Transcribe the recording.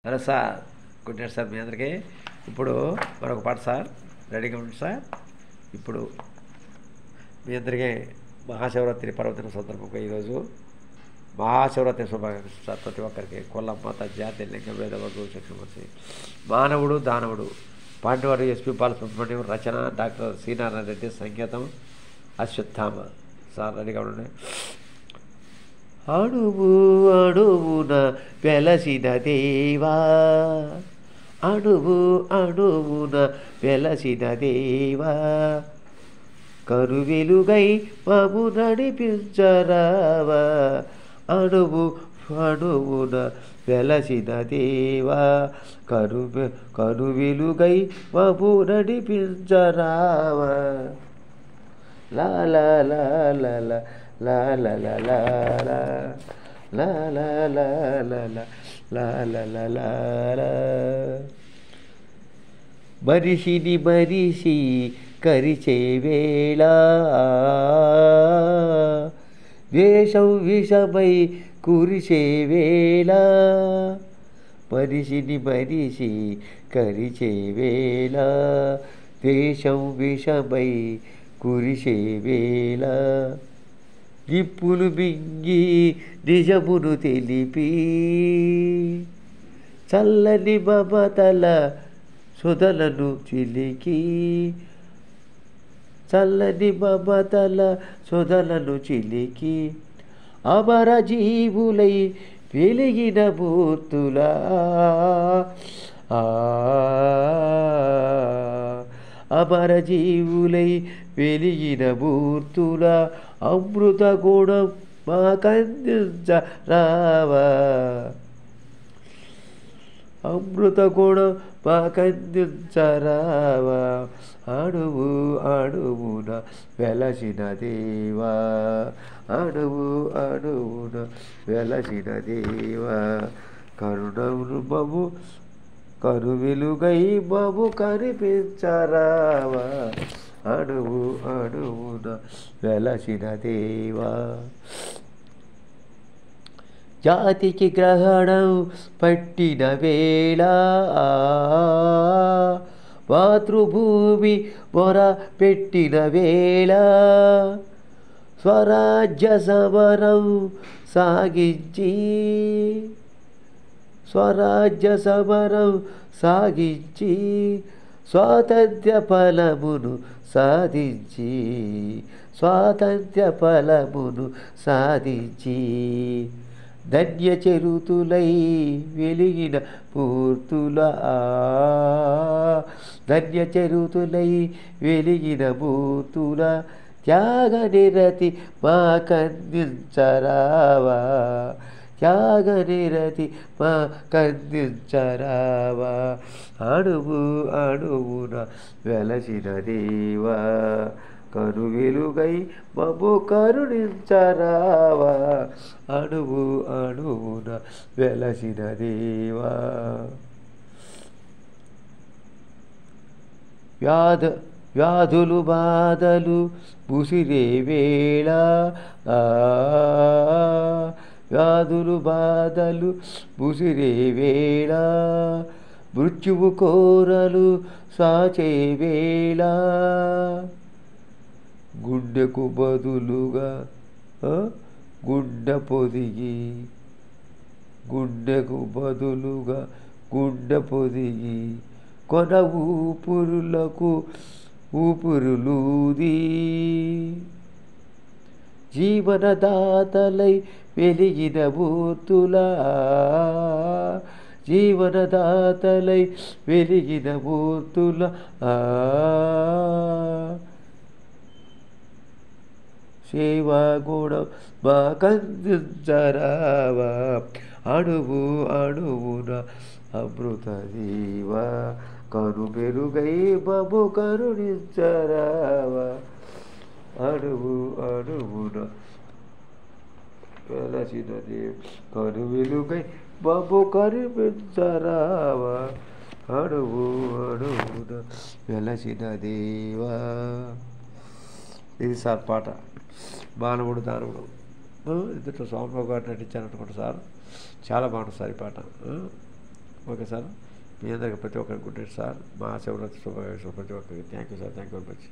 Hello sir, good night sir మీ అందరికీ. ఇప్పుడు మరొక పాట సార్, రెడీగా ఉంది సార్. ఇప్పుడు మీ అందరికీ మహాశివరాత్రి పర్వదిన సందర్భంగా ఈరోజు మహాశివరాత్రి శుభాకాంక్షలు సార్. ప్రతి ఒక్కరికి కులమ్మ జాతి లింగ భేద వర్గం చక్రవర్తి మానవుడు దానవుడు పాండవాడు ఎస్పి బాలసుబ్రహ్మణ్యం రచన డాక్టర్ సి నారాయణ రెడ్డి సంగీతం అశ్వత్థామ సార్. రెడీగా ఉండండి. అణువు అణువున వెలసిన దేవా, అణువు అణువున వెలసిన దేవా, కరువెలుగై మము నడిపించరావా, అణువు అణువున వెలసిన దేవా, కరువెలుగై మము నడిపించరావా. లా లా లా లా లా la la la la la la la la la la la la la la. మనిషిని మనిషి కరిచే వేళ ద్వేషం విషమై కురిసే వేళ, మనిషిని మనిషి కరిచే వేళ ద్వేషం విషమై కురిసే వేళ, నిప్పులు మింగి నిజమును తెలిపి చల్లని మమతల సుధలను చిలికి, చల్లని మమతల సుధలను చిలికి, అమర జీవులై వెలిగిన మూర్తులా, అమర జీవులై వెలిగిన మూర్తుల అమృత గుణం మాకందించరావా, అమృత గుణం మాకందించరావా, అణువు అణువున వెలసిన దేవా, అణువు అణువున వెలసిన దేవా, కరుణను మము కరువెలుగై మము కనిపించరావా, అణువు అణువున వెలసిన దేవా. జాతికి గ్రహణం పట్టిన వేళ మాతృభూమి మొర పెట్టిన వేళ, స్వరాజ్య సమరం సాగించి, స్వరాజ్య సమరం సాగించి, స్వాతంత్ర్య ఫలమును సాధించి, స్వాతంత్ర్య ఫలమును సాధించి, ధన్య చరితులై వెలిగిన మూర్తుల, ధన్య చరితులై వెలిగిన మూర్తుల త్యాగ నిరతి మాకందించరావా, త్యాగ నిరతి మాకందించరావా, అణువు అణువున వెలసిన దేవా, కరువెలుగై మము కరుణించరావా, అణువు అణువున వెలసిన దేవా. వ్యాధులు బాధలు ముసిరే వేళ, వ్యాధులు బాధలు ముసిరే వేళ, మృత్యువు కోరలు సాచే వేళ, గుండెకు బదులుగా గుండె పొదిగి, గుండెకు బదులుగా గుండె పొదిగి, కొన ఊపురులకు ఊపురులూది, జీవనదాతలై వెలిగిన మూర్తులా, జీవనదాతలై వెలిగిన మూర్తుల, సేవా గుణం మాకందించరావా, అణువు అణువున అమృత జీవా, కరుమెరుగై మము కరుణించరావా, అణువు అణువున వెలసిన దేవా, కరువెలుగై మము కనిపించరావా, అణువు అణువున వెలసిన దేవా. ఇది సార్ పాట. మానవుడు దానవుడు ఇందులో సోమరావు గారు నటించారనుకుంటా సార్. చాలా బాగుంటుంది సార్ ఈ పాట. ఓకే సార్, మీ అందరికి ప్రతి ఒక్కరికి గుడ్ నైట్ సార్. మహాశివరాత్రి శుభాకాంక్షలు ప్రతి ఒక్కరికి. Thank you sir, thank you very much.